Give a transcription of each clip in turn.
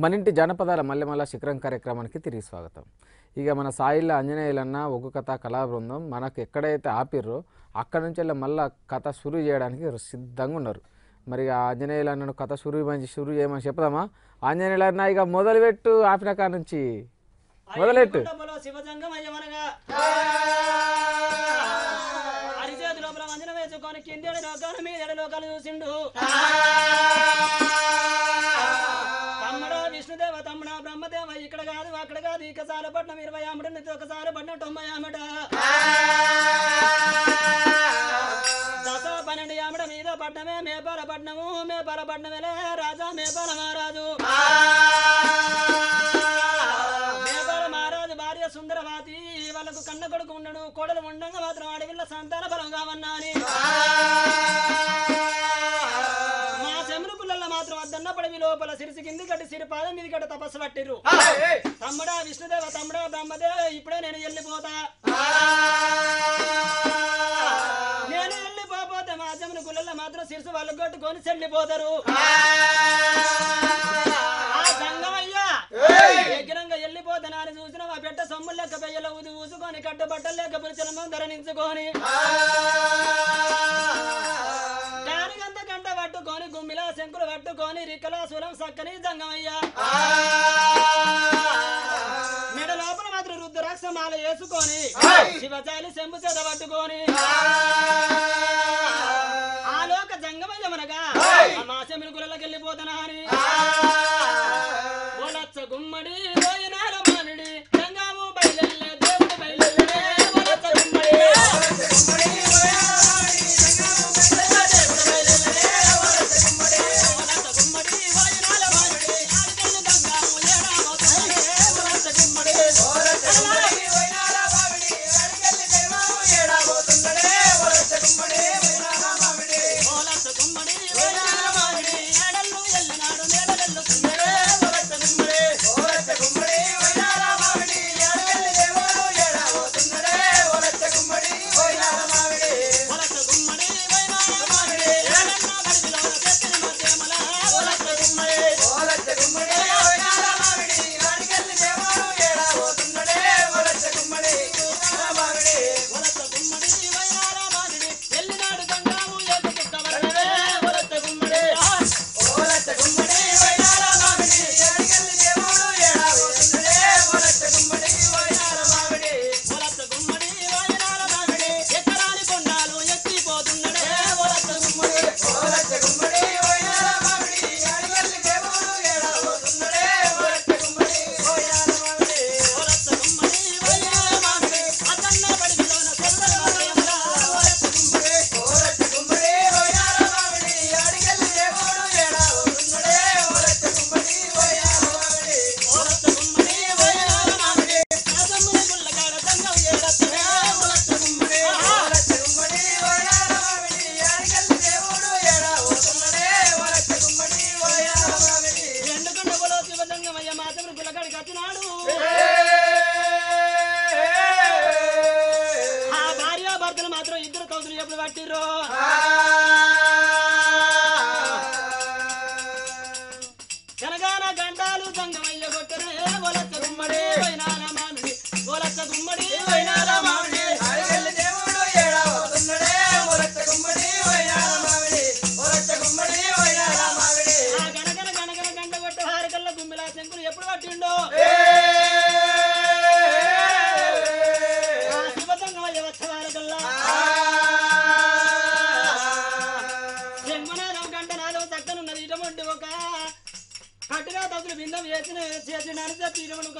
మన ఇంటి జానపదాల మల్లెమల్ల శిఖరం కార్యక్రమానికి తిరిగి స్వాగతం. ఇక మన సాయిల ఆంజనేయులన్న ఒగ్గు కథ కళా బృందం మనకు ఎక్కడైతే ఆపిర్రో అక్కడ నుంచి మళ్ళీ కథ షురూ చేయడానికి సిద్ధంగా ఉన్నారు. మరి ఆంజనేయులన్నను కథ షురూ చేయమని చెప్దామా? ఆంజనేయులన్న ఇక మొదలుపెట్టు, ఆపిన కాడ నుంచి మొదలెట్టు. విష్ణుదేవ తమ్ముడ బ్రహ్మదేవ ఇక్కడ కాదు అక్కడ కాదు ఇక సాలపట్నం 20 ఆమడ ఒకసారి పట్నం 90 ఆమడ దశ 12 ఆమడ మీద పట్నమే మేపాల పట్నము మేపాల పట్నమేలే రాజా మేపాల మహారాజు మేపాల మహారాజు భార్య సుందరవాతి వాళ్ళకు కన్న కొడుకు ఉండడు కోడలు ఉండంగా మాత్రం అడవిల్ల సంతాన బలం కావన్నాని పడవి లోపల సిరిసి కింది కట్టి సిరి పాదం మీద కట్ట తపస్సు పట్టిర్రు. తమ్ముడా విష్ణుదేవ తమ్ముడా బ్రహ్మదేవ ఇప్పుడే నేను వెళ్ళిపోతా, నేను వెళ్ళిపోతే మా జమున గుళ్ళల్లో మాత్రం సిరిసి వాళ్ళు కొట్టుకొని చెల్లిపోతారు. ఆ సంగమయ్యా ఎగ్గిరంగా వెళ్ళిపోతానా అని చూసిన మా పెట్ట సొమ్ము లెక్క పెయ్యల ఊది ఊసుకొని కట్ట బట్టలు లేక పురుషులను ధరణించుకొని పట్టుకొని గుమ్మిలా శంకులు పట్టుకొని రిక్కలా సులం సక్కని జంగమయ్యా మెడ లోపల మాత్రం రుద్రాక్ష మాల వేసుకొని శివచాలి శంభు చేత పట్టుకొని ఆలోక జంగమయ్య మనగా మా శమిని గుళ్ళకి వెళ్ళిపోతానా అని ఓలచ్చ గుమ్మడి పోయినార మామిడి జంగాము బయలులే దేవుడు బయలులే ఓలచ్చ గుమ్మడి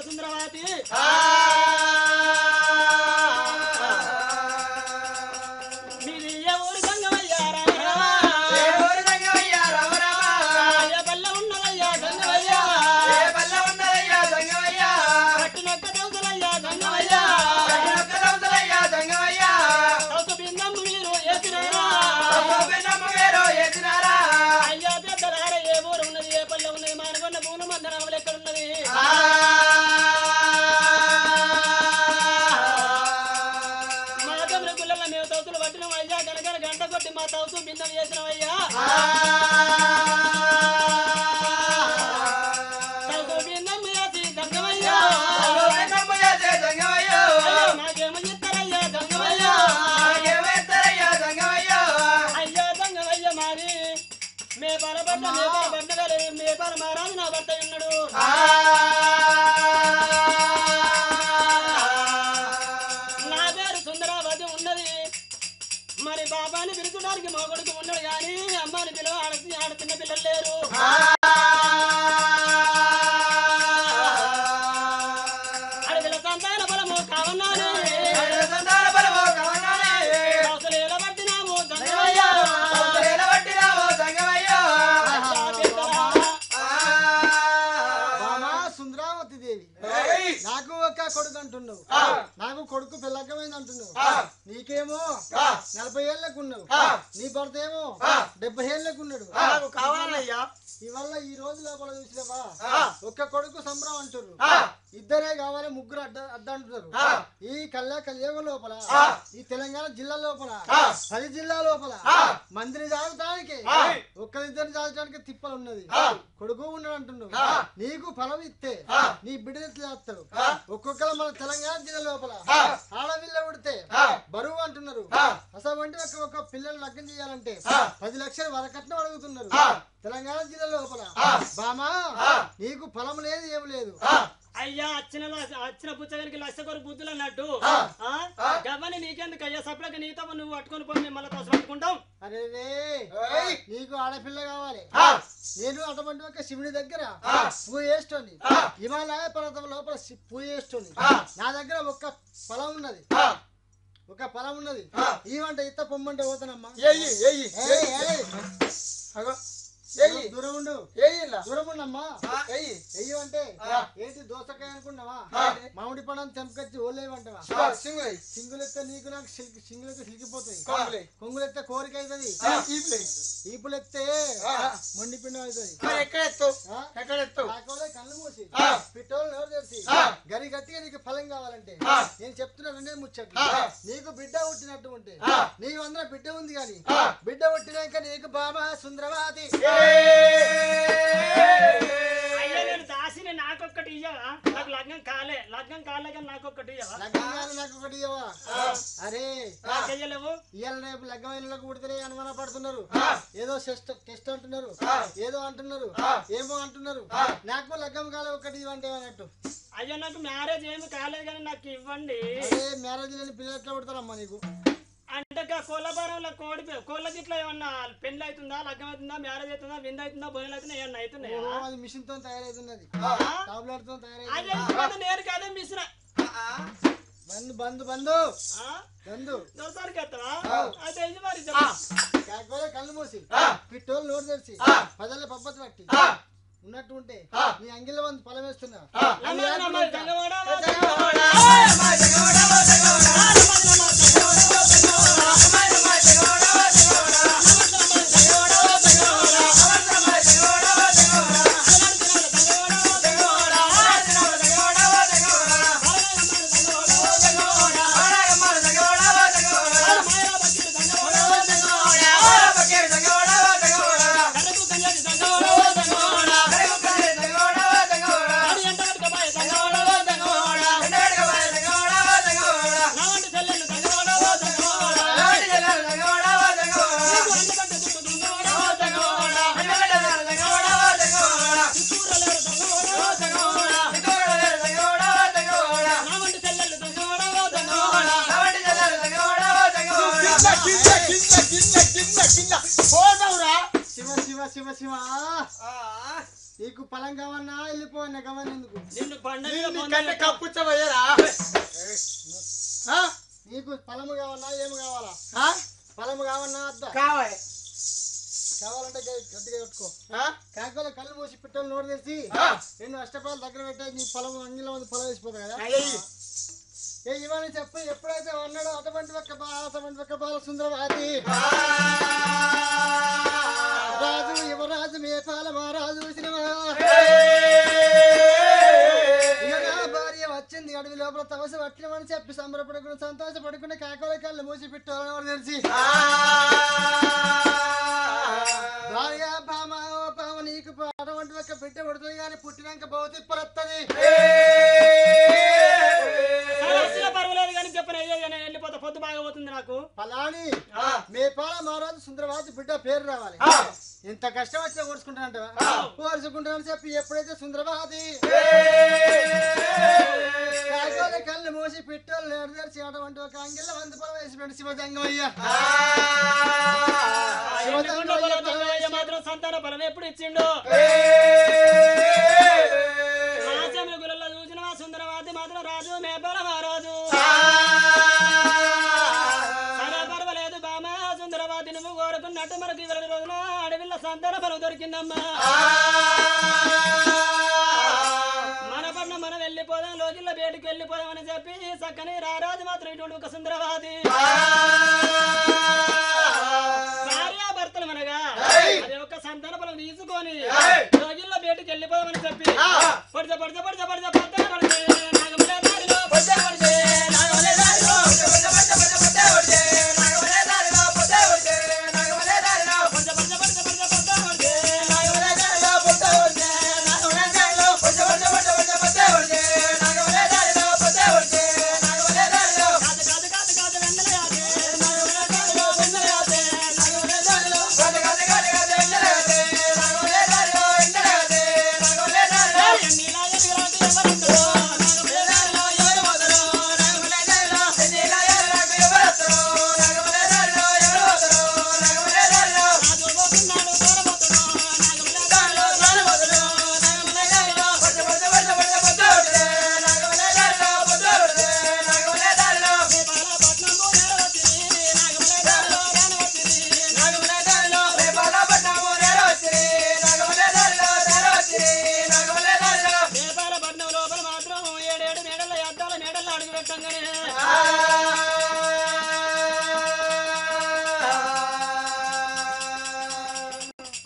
సుందరవాతి మీది ఎవరు సంగమయ్యా బల్ల ఉన్నదయ్యా సంగమయ్యా కట్టినొక్క దౌసలయ్యా సంగమయ్యా దౌస బిందమ్ము మీరు ఏసినారా అయ్యా పెద్దలార ఏ ఊరు ఉన్నది ఏ పల్లె ఉన్నది మానగొండ మూల మందరం ఎక్కడున్నది మా తౌసు బిందం చేసినవయ్యా తౌసు మే పాలపడ్డ మే పాల మహారాజు నా భర్త ఉన్నాడు నా పేరు సుందరావతి ఉన్నది మరి బాబాని పిలుచడానికి మా కొడుకు ఉన్నాడు కానీ అమ్మాని పిలువ ఆడుతున్న పిల్లలు లేరు అడవిల సంతాన బలము కావన్నాను అసలు ఎలా పట్టినాము సుందరావతి దేవి నాకు ఒక కొడుకు అంటున్నావు నాకు కొడుకు పిల్లకమైంది అంటున్నావు నీకేమో 40 ఏళ్ళకు ఉన్నావు నీ భర్త ఏమో 70 ఏళ్ళకు ఉన్నాడు కావాలయ్యా ఇవల్ల ఈ రోజు లోపల చూసినావా ఒక్క కొడుకు సంబరం అంటారు ఇద్దరే కావాలి ముగ్గురు అడ్డ అంటున్నారు ఈ కలియుగం లోపల ఈ తెలంగాణ జిల్లా లోపల 10 జిల్లా లోపల మందిని సాగటానికి ఒక్కరిద్దరిని సాగటానికి తిప్పలు ఉన్నది కొడుకు ఉన్నాడు అంటున్నావు నీకు ఫలం ఇస్తే నీ బిడ్డని చేస్తాడు ఒక్కొక్కరు మన తెలంగాణ జిల్లా లోపల ఆడపిల్ల ఉడితే బరువు అంటున్నారు అసలు అంటే ఒక పిల్లలు లగ్నం చేయాలంటే 10 లక్షలు వరకట్నం అడుగుతున్నారు తెలంగాణ జిల్లా లోపల బామా నీకు ఫలం లేదు ఏం లేదు అయ్యా అచ్చిన పుచ్చగానికి లక్ష కొరకు బుద్ధులు అన్నట్టు గవ్వని నీకెందుకు అయ్యా సప్లకి నీతో నువ్వు పట్టుకొని పోయి మేము మళ్ళీ తోసి పట్టుకుంటాం అరే నీకు ఆడపిల్ల కావాలి నేను అటువంటి ఒక శివుని దగ్గర పూజ చేస్తుంది హిమాలయ పర్వతం లోపల పూజ చేస్తుంది నా దగ్గర ఒక ఫలం ఉన్నది ఈ వంట ఇత్త పొమ్మంటే పోతానమ్మా దూరం ఉండు దూరం ఉండమ్మా ఎయ్యి అంటే ఏంటి దోసకాయ అనుకున్నావా మామిడి పండుగ తెంపకొచ్చి ఓలేవంటవా సింగులెత్తే నీకు నాకు సింగులెత్తే సిలికిపోతుంది కొంగులెత్తే కోరిక అవుతుంది ఈపులెత్తే మొండి పిండం అవుతుంది కళ్ళు మూసి పిట్టోళ్ళు ఎవరు తెలిసి గరి గట్టిగా నీకు ఫలం కావాలంటే నేను చెప్తున్నా రెండే ముచ్చట్లు నీకు బిడ్డ పుట్టినట్టు ఉంటే నీకు అందరూ బిడ్డ ఉంది కానీ బిడ్డ పుట్టినాక నీకు బాబా సుందరవాతి అయ్యా నేను దాసిని నాకొక్కటి ఇయ్యవా నాకు లగ్నం కాలే కానీ నాకొక్కటి ఇయ్యవా నాకొకటి ఇయ్యవా అరే చెయ్యలేవు ఇవాళ రేపు లగ్గమైనలకు పుడితేనే అనుమాన పడుతున్నారు ఏదో టెస్ట్ అంటున్నారు ఏదో అంటున్నారు ఏమో అంటున్నారు నాకు లగ్గం కాలే ఒకటి ఇవ్వండి అన్నట్టు అయ్యా నాకు మ్యారేజ్ ఏమి కాలేదు కానీ నాకు ఇవ్వండి మ్యారేజ్ లేని పిల్లలు ఎట్లా పుడతారమ్మా నీకు అంటే కోళ్ళపారంలో కోళ్ళకి ఇట్లా ఏమన్నా పెళ్లి అవుతుందా లగ్గం అవుతుందా మ్యారేజ్ అవుతుందా విందు అవుతుందా భోజనం అవుతుందా ఏమన్నా అవుతున్నాయా అది మిషన్ తో తయారైతున్నది టాబ్లెట్ తో తయారైతుంది నేను కాదే మిషన్ బంధు దోసారికి వస్తావా అయితే ఇది మరి కళ్ళు మూసి పిట్టోళ్ళు నోరు తెరిచి పదల్ల పబ్బతి పట్టి ఉన్నట్టు ఉంటే నీ అంగిల్లో వంద ఫలం వేస్తున్నా శివ నీకు ఫలం కావన్నా వెళ్ళిపోయినా కావాలి ఎందుకు నీకు ఫలము కావన్నా ఏమి కావాలా ఫలము కావన్నా కావాలంటే గట్టిగా పెట్టుకో కాకపోతే కళ్ళు మూసి పిట్టలు నోరు తెరిచి 2 అష్టపాలు దగ్గర పెట్టే నీ పొలం అంగిలో పొలం వేసిపోతాయి కదా ఇవన్నీ చెప్పి ఎప్పుడైతే అన్నాడో అటువంటి ఒక్క బాల సుందరవాది రాజు యువరాజు మేపాల మహారాజు భార్య వచ్చింది అడవి లోపల తమస పట్టినమని చెప్పి సంబరపడుకుని సంతోషపడుకుని కాకోల కళ్ళు మూసి పెట్టాలని తెలిసి భార్య పామ నీకు అటువంటి ఒక్క బిడ్డ పడుతుంది కానీ పుట్టినాక బహుతి పడుతుంది పర్వాలేదు కానీ చెప్పిన వెళ్ళిపోతా పొద్దు బాగా పోతుంది నాకు ఫలాని మేపాల మహారాజు సుందరవాది బిడ్డ పేరు రావాలి ఇంత కష్టం వచ్చినా ఓర్చుకుంటానంట ఓర్చుకుంటానని చెప్పి ఎప్పుడైతే సుందరబాది కళ్ళు మూసి పిట్టోళ్ళు నేర్చి అటువంటి ఒక అంగిల్లో 100 పొలం వేసి శివజంగమయ్య మాత్రం సంతాన ఫలం ఎప్పుడు ఇచ్చిండు గుళ్ళలో చూసిన సుందరవాది మాత్రం రాజు మేపల మహారాజు సరే పర్వాలేదు బామా సుందరవాది నువ్వు కోరుకున్నట్టు మనకి 20 రోజుల అడవిలో సంతాన ఫలం దొరికిందమ్మా మన పడిన మనం వెళ్ళిపోదాం లోకిల్లో బయటికి వెళ్ళిపోదాం అని చెప్పి చక్కని రారాజు మాత్రం ఇటువంటి ఒక సుందరవాది భార్యాభర్తలు మనగా అది ఒక సంతాన ఫలం తీసుకొని లోకిల్లో బయటికి వెళ్ళిపోదామని చెప్పి పడితే పడితే పడితే పడితే పడితే పడితే నాగమలే దారిలో పడితే పడితే నాగమలే దారిలో పడితే పడితే పడితే పడితే పడితే నాగమలే దారిలో పడితే పడితే నాగమలే దారిలో పడితే పడితే పడితే పడితే పడితే పడితే నాగమలే దారిలో పడితే పడితే నాగమలే దారిలో పడితే పడితే పడితే పడితే పడితే పడితే నాగమలే దారిలో పడితే పడితే నాగమలే దారిలో కాదు కాదు కాదు కాదు వెన్నెల యాదే నాగమలే దారిలో వెన్నెల యాదే నాగమలే దారిలో కాదు కాదు కాదు కాదు వెన్నెల యాదే నాగమలే దారిలో వెన్నెల యాదే నాగమలే దారిలో నీలా ఎదురాదు ఎవరుండో నాగమలే దారిలో ఎవరు వదరో నాగమలే దారిలో నీలా ఎదురాదు ఎవరుండో నాగమలే దారిలో ఎవరు వదరో నాగమలే దారిలో రాజు పోతున్నాడు దూరమవుతున్నా నాగమలే దారిలో రాను వదరో నాగమలే దారిలో పడితే పడితే పడితే పడితే పడితే పడితే నాగమలే దారిలో పడితే పడితే నాగమలే దారిలో రేపాలపట్నం నేరవచ్చిరి నాగమలే దారిలో రాను వచ్చిరి నాగమలే దారిలో రేపాలపట్నం నేరవచ్చిరి నాగమలే దారిలో నేరవచ్చిరి నాగమలే దారిలో రేపాలపట్నం లోపల మాత్రం 7 మేడల అద్దాల మేడల్లో అడుగు పెట్టంగానే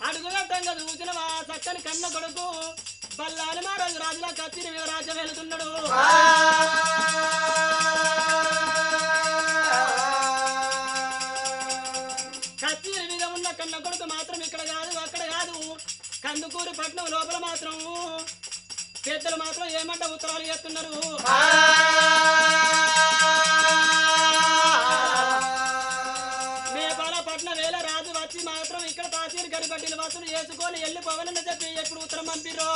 అడుగు పెట్టంగా చూసిన చక్కని కన్న కొడుకు బల్లాలి మహారాజు రాజులా కత్తిరి మీద రాజ్యం వెళుతున్నాడు కత్తిరి మీద ఉన్న కన్న కొడుకు మాత్రం ఇక్కడ కాదు అక్కడ కాదు కందుకూరి పట్నం లోపల మాత్రం పెద్దలు మాత్రం ఏమంట ఉత్తరాలు చేస్తున్నారు మేపాల పట్నం వేళ రాజు వచ్చి మాత్రం ఇక్కడ తాసీరు గడిబడ్డీలు వసూలు చేసుకొని వెళ్ళిపోవాలని చెప్పి ఎప్పుడు ఉత్తరం పంపిర్రు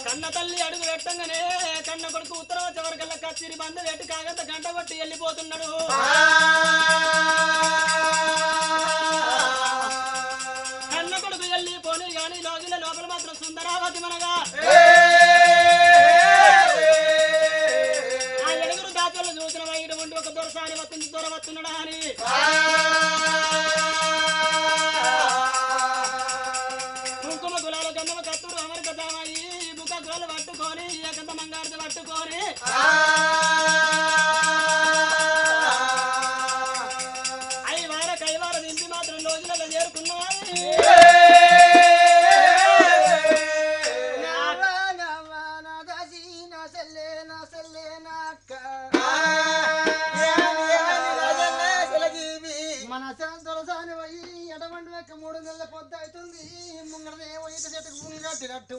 కన్న తల్లి అడుగు పెట్టంగానే కన్న కొడుకు ఉత్తరం వచ్చే వరకల్లా కచ్చిరి బంధు పెట్టి కాగంత గంట కొట్టి వెళ్ళిపోతున్నాడు కన్న కొడుకు వెళ్ళిపోని గాని లోగిల లోపల మాత్రం సుందరావతి మనగా ఆ ఎడుగురు దాచలు చూసిన ఇటువంటి ఒక దొరసాని వస్తుంది దొర వస్తున్నాడా అని కుంకుమ గులాలు గంధమ కత్తుడు అమరిక జామాయి బుక్క గులాలు పట్టుకొని ఏకంత మంగారు పట్టుకొని కైవార దింపి మాత్రం రోజులలో చేరుకున్నాయి మన దొరసాని పోయి ఎటువంటి లెక్క 3 నెలల పొద్దు అవుతుంది ముంగడేమో ఈత చెట్టుకు ముంగట్టినట్టు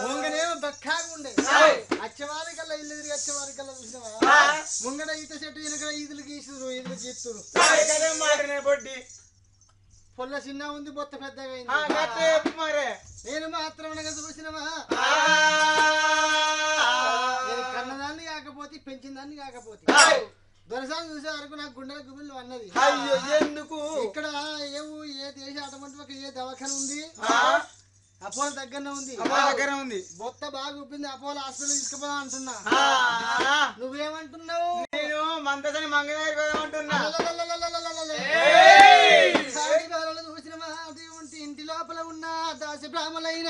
ముంగనేమో బక్కాగుండే వచ్చేవారి కల్లా ఇల్లు తిరిగి వచ్చేవారి కల్లా చూసినవా ముంగడ ఈత చెట్టు వెనక ఈదులు గీసురు ఈదులు గీస్తురు పొల్ల చిన్న ఉంది బొత్త పెద్దగా నేను మాత్రం చూసినవా నేను కన్నదాన్ని కాకపోతే పెంచిన దాన్ని కాకపోతే దొరసాన్ని చూసే వరకు నాకు గుండెల గుబులు అన్నది ఎందుకు ఇక్కడ ఏ దేశ అటువంటి ఒక ఏ దవాఖాన ఉంది అపోలో దగ్గరనే ఉంది బొత్త బాగా ఉప్పింది అపోలో హాస్పిటల్ తీసుకుపోదా అంటున్నా నువ్వేమంటున్నావు నేను మంతసని మంగళంటున్నా చూసినవా ఇంటి లోపల ఉన్న దాస బ్రాహ్మలైన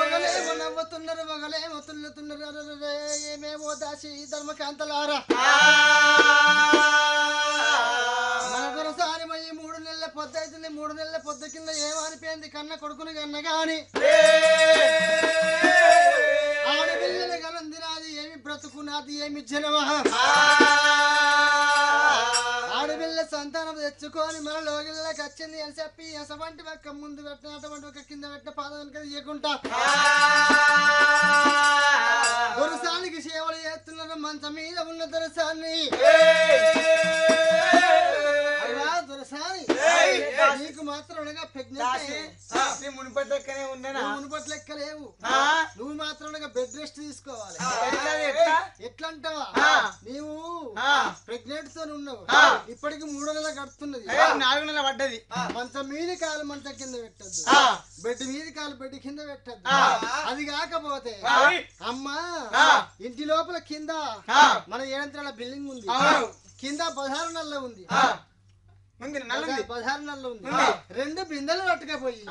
ఒకలేమో నవ్వుతున్నారు ఒకలేమో తుల్లుతున్నారు ఏమేమో దాసి ధర్మకాంతలారా మన దొరసారి పోయి 3 నెలల పొద్దు అవుతుంది 3 నెలల పొద్దు కింద ఏమనిపోయింది కన్న కొడుకుని కన్న గాని ఆడపిల్లలు కనంది నాది ఏమి బ్రతుకున్నది ఏమి జనమా ఆడపిల్ల సంతానం తెచ్చుకొని మన లోగిళ్ళకి వచ్చింది అని చెప్పి అసవంటి ఒక్క ముందు పెట్టిన అటువంటి ఒక కింద పెట్టిన పాదం వెనుక తీయకుండా మంచం మీద ఉన్న దొరసాన్ని దొరసాని నీకు మాత్రం మునుపటి లెక్కనే ఉండనా మునుపటి లెక్కలేవు నువ్వు మాత్రం బెడ్ రెస్ట్ తీసుకోవాలి ఎట్లా అంటావా నీవు ప్రెగ్నెంట్ తో ఉన్నావు ఇప్పటికి 3 నెలలు గడుతున్నది 4 నెలలు పడ్డది మంచం మీది కాలు మంచం కింద పెట్టద్దు బెడ్ మీది కాలు బెడ్ కింద పెట్టద్దు అది కాకపోతే అమ్మా ఇంటి లోపల కింద మన 7 అంతరాల బిల్డింగ్ ఉంది కింద 16 నెలలు ఉంది 16 నెలలు ఉంది 2 బిందెలు పట్టుకపోయి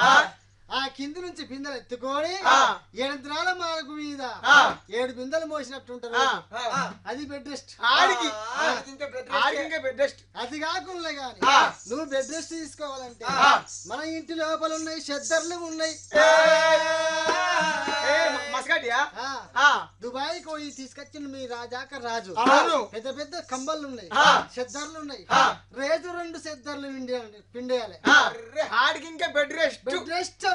ఆ కింది నుంచి బిందెలు ఎత్తుకొని 7 అంతరాల మార్గు మీద 7 బిందెలు మోసినట్టుంటారు అది బెడ్ రెస్ట్ అది కాకుండా గాని నువ్వు బెడ్ రెస్ట్ తీసుకోవాలంటే మన ఇంటి లోపల ఉన్నాయి షెద్దర్లు ఉన్నాయి దుబాయ్ పోయి తీసుకొచ్చిన మీ రాజాక రాజు పెద్ద పెద్ద కంబళ్ళు ఉన్నాయి షెద్దర్లు ఉన్నాయి రేజు 2 షెద్దర్లు పిండేయాలి ఆడికి ఇంకా బెడ్ రెస్ట్ బెడ్ రెస్ట్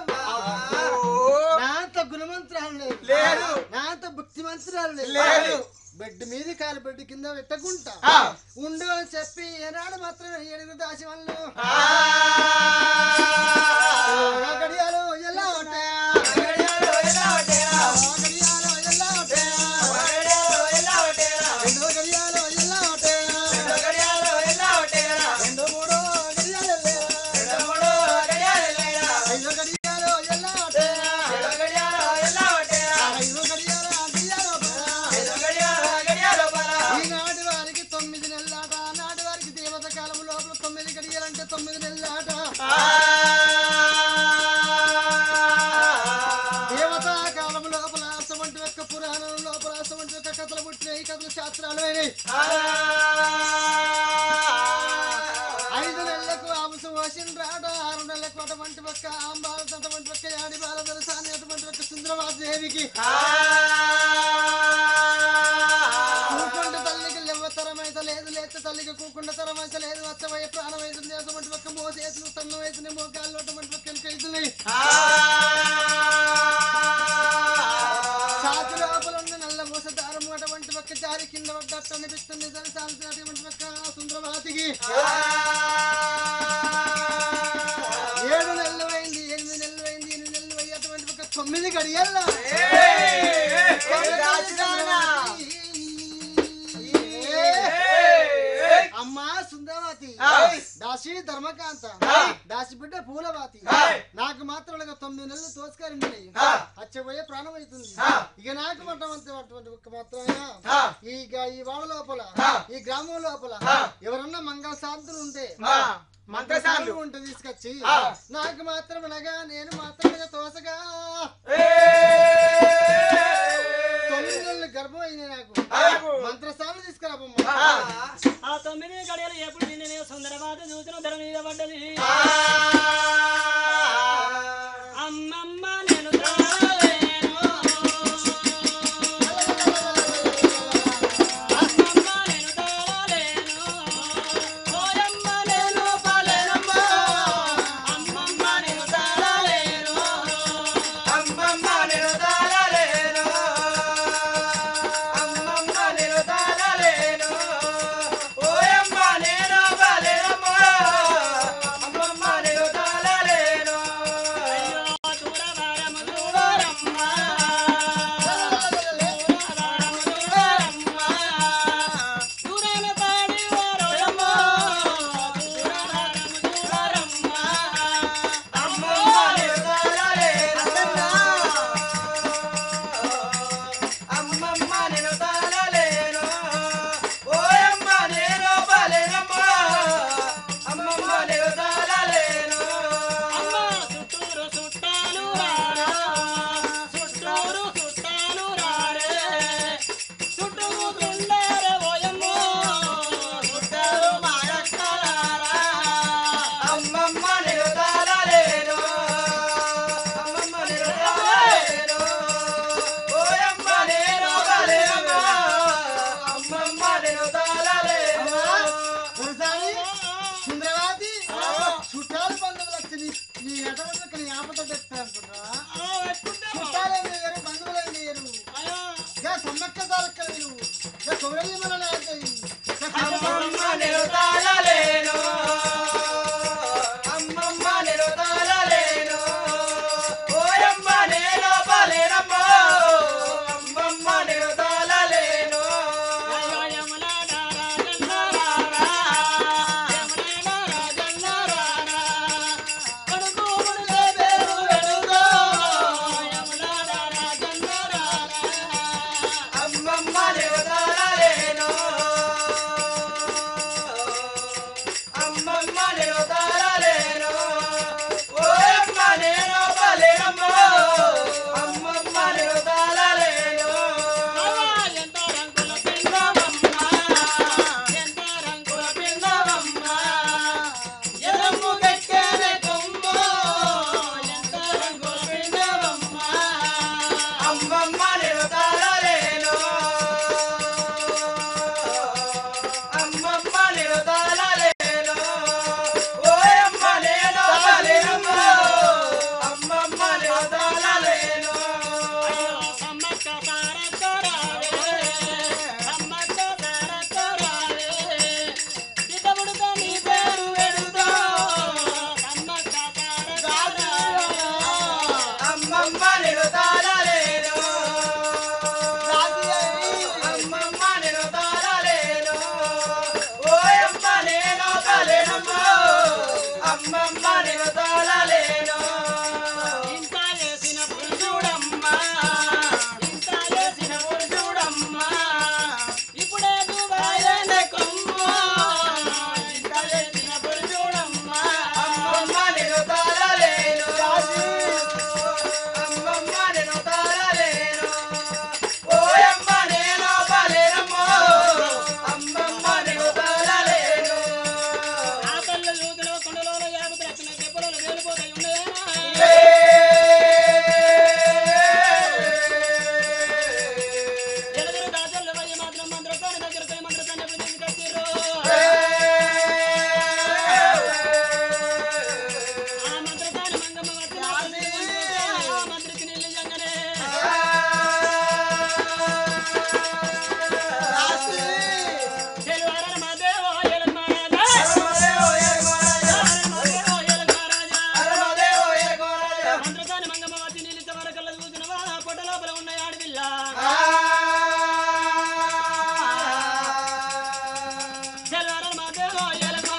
నాతో గుణమంత్రాలు లేదు నాతో భక్తి మంత్రాలు లేదు బెడ్ మీద కాలు బెడ్ కింద పెట్టకుండా ఉండు అని చెప్పి ఏనాడు మాత్రమే 7 దాసి వాళ్ళు గడియాలు ఎలా ఉంటాయా శాస్త్రాలు 5 నెలలకు ఆంశం వచ్చిన రాట 6 నెలలకు అటువంటి పక్క ఆంబాల అటువంటి పక్క యాడి బాల దొరసాని అటువంటి పక్క సుందరవాదేవికి కూకుండ తల్లికి లెవ్వతరమైతే లేదు లేత తల్లికి కూకుండ తరమైతే లేదు వచ్చవయ్యే ప్రాణమైతుంది అటువంటి పక్క మోసేతులు తన్నవైతుంది మోకాళ్ళు అటువంటి పక్క వెనుకైతున్నాయి ఛాతి లోపల ఉన్న నల్ల మోసదారం అటువంటి పక్క జారి కింద పడ్డట్టు అనిపిస్తుంది అటువంటి పక్క సుందరవాతికి 7 నెలలు అయింది 8 నెలలు అయింది 8 నెలలు అయ్యి అటువంటి పక్క 9 గడియల్లో అమ్మా సుందరవతి దాసి ధర్మకాంత దాసి బిడ్డ పూలవాతి నాకు మాత్రం 9 నెలలు తోసుకారింది అచ్చబోయే ప్రాణం అవుతుంది ఇక నాకు మట్టమంతటువంటి ఒక్క మాత్రమే ఈ వాడ లోపల ఈ గ్రామం లోపల ఎవరన్నా మంగళ శాంతులు ఉంటే మంత్రశాలు ఉంటే తీసుకొచ్చి నాకు మాత్రం నేను మాత్రం తోసగా 9 నెలలు గర్భం అయింది నాకు మంత్రశాలు తీసుకురాబమ్మా ఆ 9 గడియలు ఎప్పుడు నిన్నే సుందరవాత చూసిన ధర మీద పడ్డది అమ్మమ్మ నేను తాళలేను అమ్మమ్మ నేను తాళలేను ఓయమ్మ నేను పాలేనమ్మ అమ్మమ్మ నేను తాళలేను అమ్మమ్మ నేను కొమరల్లి మనల్ని ఆడుతుంది. అమ్మమ్మ నిలుతాలలేను అమ్మమ్మ నిలుతాలలేను ఓయమ్మ నేను పలేనమ్మో అమ్మమ్మ నిలుతాలలేను అమ్మమ్మ నిలుతాలలేను అమ్మమ్మ నిలుతాలలేను ఓయమ్మ నేను పలేనమ్మో అమ్మమ్మ నిలుతాలలేను ఎంత రంగుల పిండమమ్మ ఎంత రంగుల పిండమమ్మ ఎరము గెక్కేనే కొమ్ము ఎంత రంగుల పిండమమ్మ అమ్మమ్మ నిలుతాలలేను అమ్మమ్మ నిలుతాలలేను ఓయమ్మ నేను పలేనమ్మో అమ్మమ్మ నిలుతాలలేను సమ్మక్క సారక్కరావే సమ్మక్క సారక్కరావే బిడ్డబుడుతో నీ పేరు వెడుతో సమ్మక్క సారక్కరావే అమ్మమ్మ నిలుతాలలేను అమ్మమ్మ నిలుతాలలేను ఓయమ్మ నేను పలేనమ్మో అమ్మమ్మ నిలుతాలలేను ఇంత చేసిన పురుషుడమ్మ ఇంత చేసిన పురుషుడమ్మ ఇప్పుడే దుబాయనే కొమ్మ ఇంత చేసిన పురుషుడమ్మ అమ్మమ్మ నిలుతాలలేను అమ్మమ్మ నిలుతాలలేను ఓయమ్మ నేను పలేనమ్మో అమ్మమ్మ నిలుతాలలేను ఆకళ్ళు యూతులో కొండలో యాపతులు వచ్చిన దెబ్బలలో వేలిపోతాయి ఉన్నాయేనా ఎలుగురు దాచలు వయ్యి మాత్రం మంత్రకాని దగ్గరకై మంత్రకాన్ని ఎప్పుడు తీసుకొచ్చిర్రు ఆ మంత్రకాని మంగమ్మ వచ్చిన ఆ మంత్రికి నీళ్ళు ఇయ్యంగానే చెలువారల మాదేవో ఎలమ్మ మంత్రకాని మంగమ్మ వచ్చి నీళ్ళు ఇచ్చే వరకల్లా చూసినవా పొట్ట లోపల ఉన్న ఆడపిల్ల చెలువారల మాదేవో ఎలమ్మ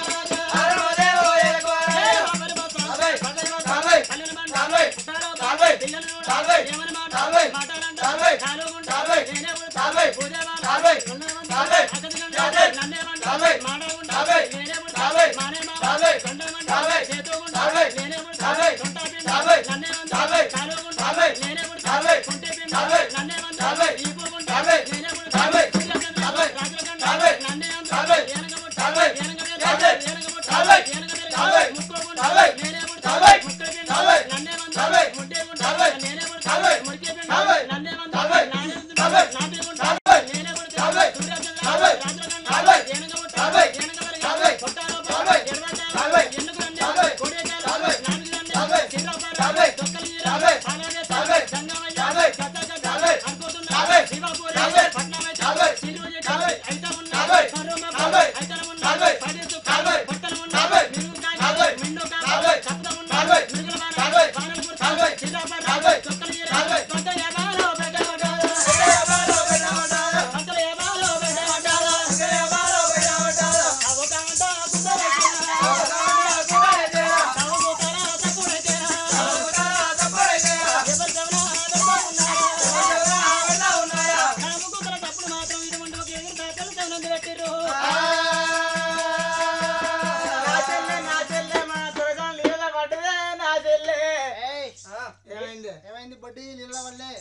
ఏమైంది బడ్డీ నీళ్ళ వల్లే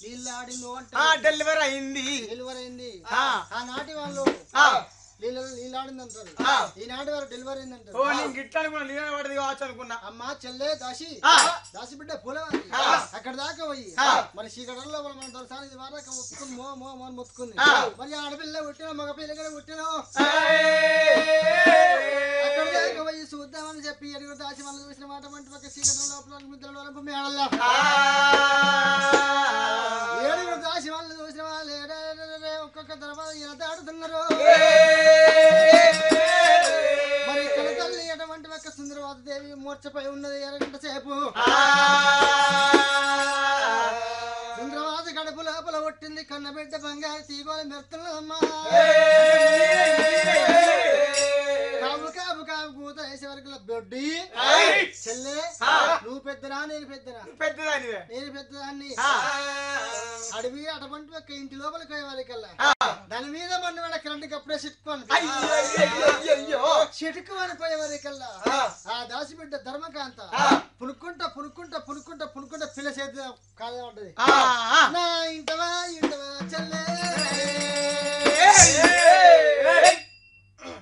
నీళ్ళు ఆడిందో అంటే డెలివరీ అయింది డెలివరీ అయింది ఆ నాటి వాళ్ళు నీళ్ళు ఆడింది అంటారు ఈనాటి వారు డెలివరీ అయింది అంటారు ఓ నేను గిట్ల అనుకున్నా నీళ్ళ పడది కావచ్చు అనుకున్నా అమ్మ చెల్లె దాసి దాసి బిడ్డ పూలవారి అక్కడ దాకా పోయి మరి చీకటల్లో మన దొరసాని వారాక మొత్తుకుంది మో మో మో మొత్తుకుంది మరి ఆడపిల్ల పుట్టిన మగ పిల్ల కూడా పుట్టిన అక్కడ దాకా పోయి చూద్దామని చెప్పి ఎడుగురు దాసి మనం చూసిన మాట మంటి పక్క చీకటి లోపల ముద్రలో మేడల్లా ఏడుగురు దాసి వాళ్ళు చూసిన వాళ్ళు ఒక్కొక్క తర్వాత లోపల కొట్టింది కన్నబిడ్డ బంగారు తీగోల మెరుతున్నదమ్మా కాపు కాపు కాపు కూత వేసే వరకు బొడ్డి చెల్లె నువ్వు పెద్దరా నేను పెద్దరా నేను పెద్దదాన్ని అడవి అటువంటి ఒక ఇంటి లోపలికి పోయే వరకల్లా దాని మీద మన వాడ కరెంట్ అప్పుడే చిటుకు అనిపోయే వరకల్లా ఆ దాసిబిడ్డ ధర్మకాంత పునుక్కుంటా పునుక్కుంటా పునుక్కుంటా పునుక్కుంటా పిల్ల చేతి కాలే ఉంటది నా ఇంటవా ఇంటవా చెల్లె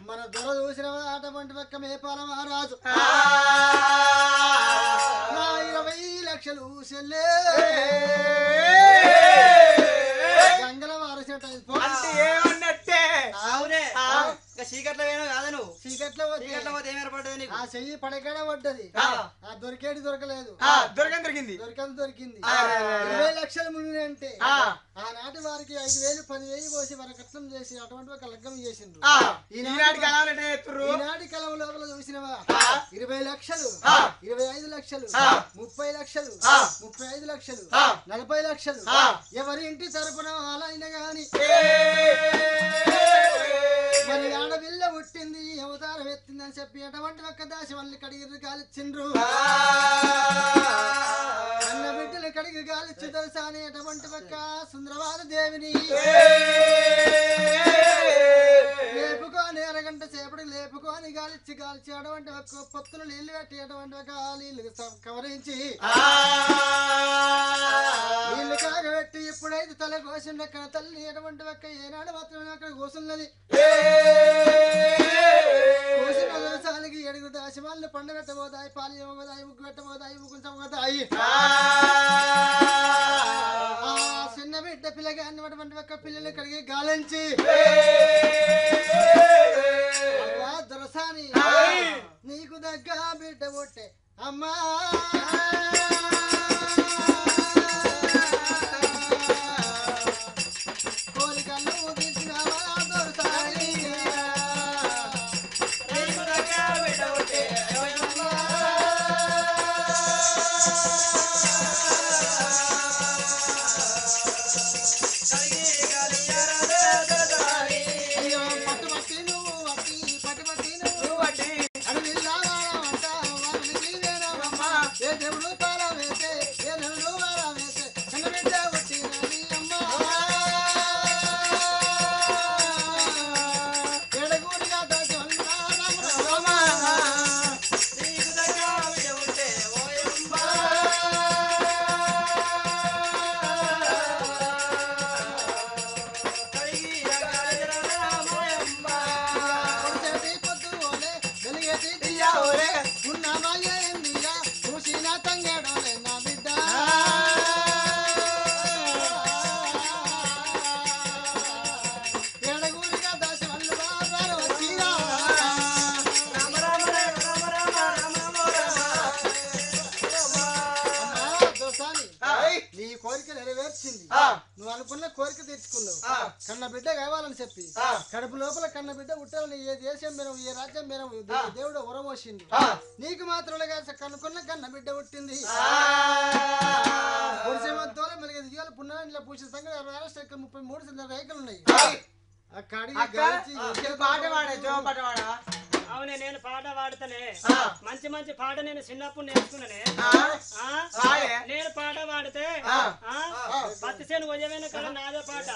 మన దొర చూసిన అటువంటి పక్క మేపాల మహారాజు నా 20 లక్షలు చెల్లె గంగల వారసేట ఏమన్నట్టే చీకట్లో వేయను కాదా నువ్వు చీకట్లో పోతే ఏం ఏర్పడ్డది నీకు ఆ చెయ్యి పడకడ పడ్డది ఆ దొరికేది దొరకలేదు దొరికింది దొరికింది 20 లక్షల ముందు అంటే ఆనాటి వారికి 5,000 10,000 పోసి వరకట్నం చేసి అటువంటి ఒక లగ్గం చేసిండ్రు ఈనాటి కలం లోపల చూసినవా 20 లక్షలు 25 లక్షలు 30 లక్షలు 35 లక్షలు 40 లక్షలు ఎవరి ఇంటి తరపున వాళ్ళైనా గాని మరి ఆడపిల్ల పుట్టింది అవతారం ఎత్తిందని చెప్పి అటువంటి ఒక్క దాసి వాళ్ళని కడిగి కాలిచ్చిండ్రు అన్న బిడ్డలు కడిగి కాలిచ్చి తెలుసా అని అటువంటి ఒక్క సుందరవాద దేవిని లేపుకొని అరగంట సేపటికి లేపుకొని కాల్చి అటువంటి ఒక పొత్తులు నీళ్లు పెట్టి అటువంటి ఒక నీళ్లు కవరించి నీళ్లు కాగబెట్టి ఇప్పుడైతే తల కోసిండు అక్కడ తల్లి అటువంటి ఒక్క ఏనాడు మాత్రమే అక్కడ కూసున్నది కోసిన వ్యవసాయానికి 7 దాశమాలను పండు పెట్టబోతాయి పాలు ఇవ్వబోతాయి ముగ్గు పెట్టబోతాయి ముగ్గులు చంపబోతాయి చిన్న బిడ్డ పిల్లగా అన్నటువంటి ఒక్క పిల్లలు కడిగి గాలించి దొరసాని నీకు దగ్గ బిడ్డ పుట్టే అమ్మా కోరికలు తీర్చినావా దొరసాని నువ్వు అనుకున్న కోరిక తెచ్చుకున్నావు కన్న బిడ్డ కావాలని చెప్పి కడుపు లోపల కన్న బిడ్డ పుట్టాలని ఏ దేశం మీద ఏ రాజ్యం మీద దేవుడు ఉరమోసింది నీకు మాత్రం కనుక్కున్న కన్న బిడ్డ పుట్టింది పున్నాల పూసిన సంగతి 33 రేఖలు ఉన్నాయి అవునే నేను పాట పాడుతానే మంచి మంచి పాట నేను చిన్నప్పుడు నేర్చుకున్నానే నేను పాట పాడితే పత్తి చేను కొయ్యమైన కళ నాదే పాట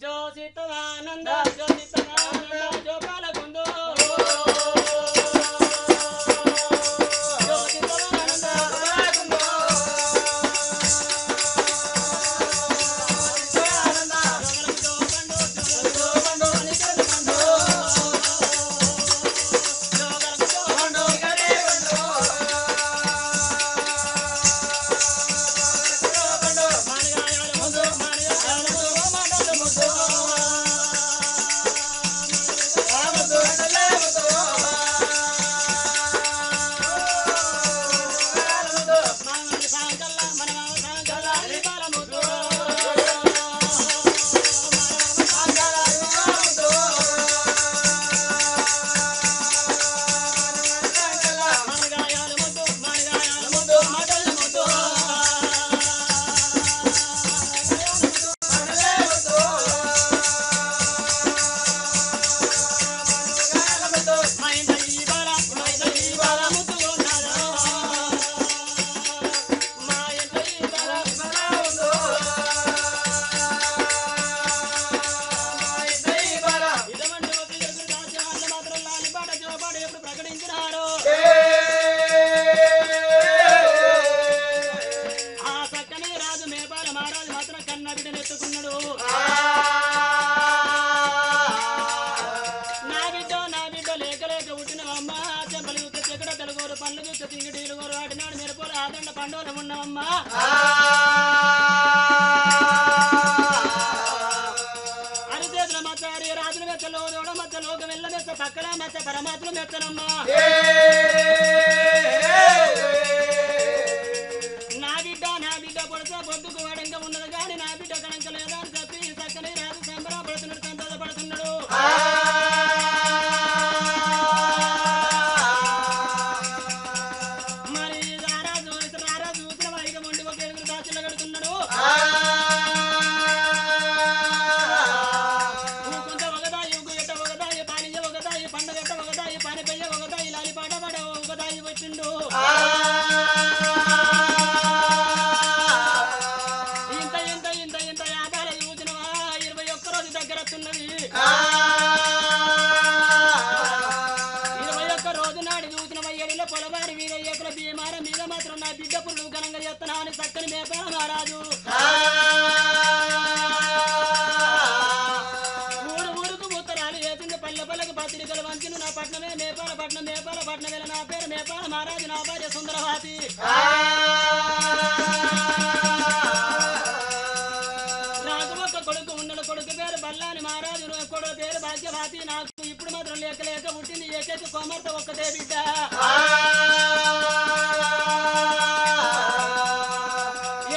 జోసితవానంద జోసితవానంద జోపాలకుందో Vamos, మహారాజు మాత్రం కన్న బిడ్డను ఎత్తుకున్నాడు. నా బిడ్డ లేక లేక పుట్టినవమ్మ. చెంపలు చూస్తే చెక్కడ తెలుగోరు, పండ్లు చూస్తే తింగిటీలు గోరు, వాటినాడు మెరుపులు ఆదండ పండుగలు ఉన్నవమ్మా. అరిచేతుల మచ్చారి రాజుల మెచ్చలో దోడ మచ్చ లోక వెళ్ళ మెచ్చ పక్కల మెచ్చ పరమాత్మ మెచ్చనమ్మా. నా బిడ్డ పొడితే పొద్దుకు వాడంగా ఉన్నది కానీ నా బిడ్డ కణంక లేదా అని చెప్పి చక్కని రాజు సంబరపడుతున్నాడు, సంతోషపడుతున్నాడు. మరి రారాజు చూసిన వైగ మొండి ఒక 7 దాచులు కడుతున్నాడు. ఊకుంట ఒకదాయి, ఉగ్గుగట్ట ఒకదాయి, పానిజ ఒకదాయి, పండగట్ట ఒకదాయి, పానిపయ్య ఒకదాయి, లాలి పాట పాడ ఒకదాయి వచ్చిండు. ఇంత వ్యాపార చూసినవా 21 రోజు దగ్గర వస్తున్నది. 21 రోజు నాడు చూసిన ఏడులో పొలవారి మీద ఏకుల బీమార మీద మాత్రం నా బిడ్డ పురుడు ఘనంగా చేస్తున్నా అని చక్కని మేపాల మహారాజు. ఊరుకు ఉత్తరాలు వేసింది, పల్లె పల్లెకు పత్రికలు వంచిన నా పట్నమే మేపాల పట్నం వేల నా పేరు మేపాల మహారాజు, నా భార్య సుందరవాతి. కొడుకు ఉన్నడు, కొడుకు పేరు బల్లాని మహారాజు, కొడుకు పేరు భాగ్యవాతి. నాకు ఇప్పుడు మాత్రం లేక లేక పుట్టింది ఏకైక కోమర్త ఒక్కదే బిడ్డ.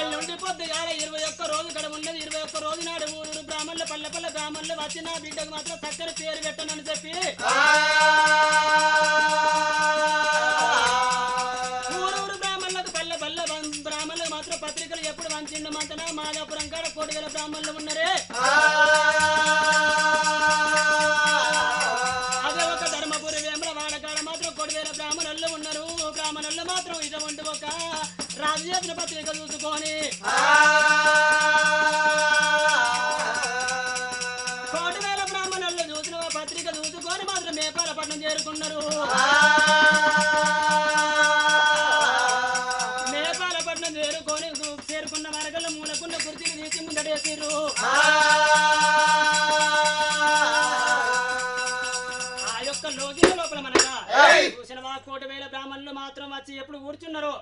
ఎల్లుండి పొద్దుగాల 21 రోజు కడ ఉన్నది. 21 రోజు నాడు ఊరు బ్రాహ్మణులు పల్లె బ్రాహ్మణులు వచ్చి నా బిడ్డకు మాత్రం చక్కని పేరు పెట్టనని చెప్పి ఊరూరు బ్రాహ్మణులకు పల్లె బ్రాహ్మణులకు మాత్రం పత్రికలు ఎప్పుడు వంచిండు మంతన మాదాపురం కాడ 1,000 బ్రాహ్మణులు ఉన్నరే. అదే ఒక ధర్మపురి వేముల వాడకాడ మాత్రం 1,000 బ్రాహ్మణులు ఉన్నారు. బ్రాహ్మణులు మాత్రం ఇటువంటి ఒక రాజు చేసిన పత్రిక చూసుకొని 1,000 బ్రాహ్మణులు చూసిన పత్రిక చూసుకొని మాత్రం మేపాల పట్నం చేరుకున్నారు. మేపాలపట్నం చేరుకున్న వరకల మూలకున్న కుర్చీని తీసి ముందటేసిర్రు. ఆ యొక్క లోకిల లోపల మనగా చూసిన 1,000 బ్రాహ్మణులు మాత్రం వచ్చి ఎప్పుడు కూర్చున్నారు.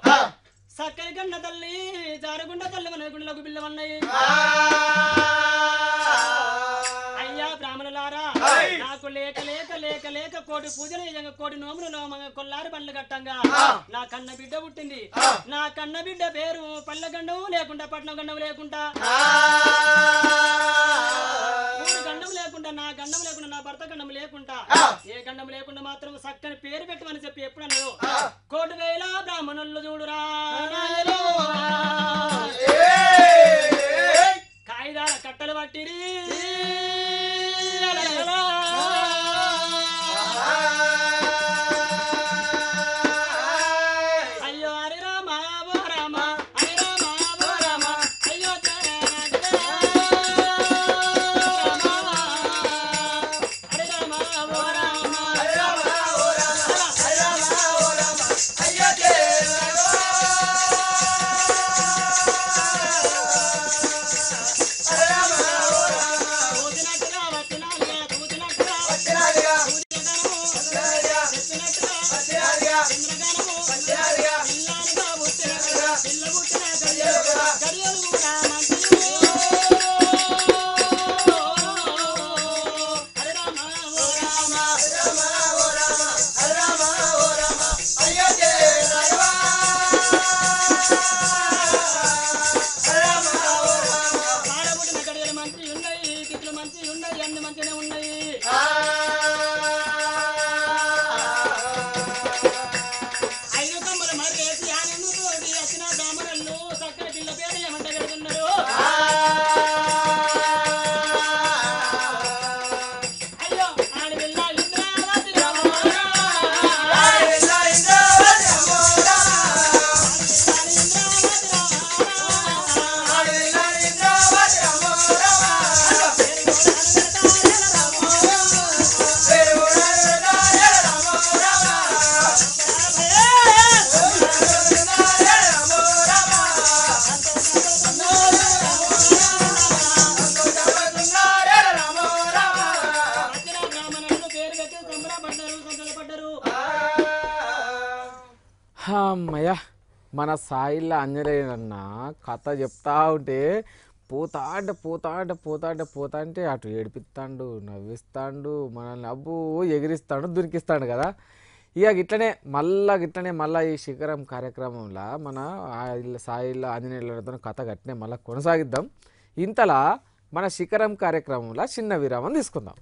సక్కని కన్న తల్లి జారుగుండ తల్లి మన గుండెలకు బిల్లవన్నాయి. అయ్యా బ్రాహ్మణులారా, నాకు లేక లేక లేక లేక 1,000 పూజలు 1,000 నోములు కొల్లారి పండ్లు కట్టంగా నా కన్న బిడ్డ పుట్టింది. నా కన్న బిడ్డ పేరు పల్లె గండం లేకుండా పట్నం గండం లేకుండా ఊరు గండం లేకుండా నా గండం లేకుండా నా భర్త గండం లేకుండా ఏ గండం లేకుండా మాత్రం చక్కని పేరు పెట్టమని చెప్పి ఎప్పుడు అన్నారు. 1,000 బ్రాహ్మణులు చూడురా కాయిదాల కట్టలు పట్టిరి. అయ్యో హరి రామ ఓ రామ, హరి రామ ఓ రామ, అయ్యో హరి రామ ఓ రామ, అమ్మయ్య మన సాయిల్ల ఆంజనేయన్న కథ చెప్తా ఉంటే పోతా అంటే అటు ఏడిపిస్తాడు, నవ్విస్తాడు, మనల్ని అబ్బు ఎగిరిస్తాడు, దురికిస్తాడు కదా. ఇక గిట్లనే మళ్ళీ ఈ శిఖరం కార్యక్రమంలో మన సాయిల్ల ఆంజనేయులతో కథ గట్టినే మళ్ళీ కొనసాగిద్దాం. ఇంతలా మన శిఖరం కార్యక్రమంలో చిన్న విరామం తీసుకుందాం.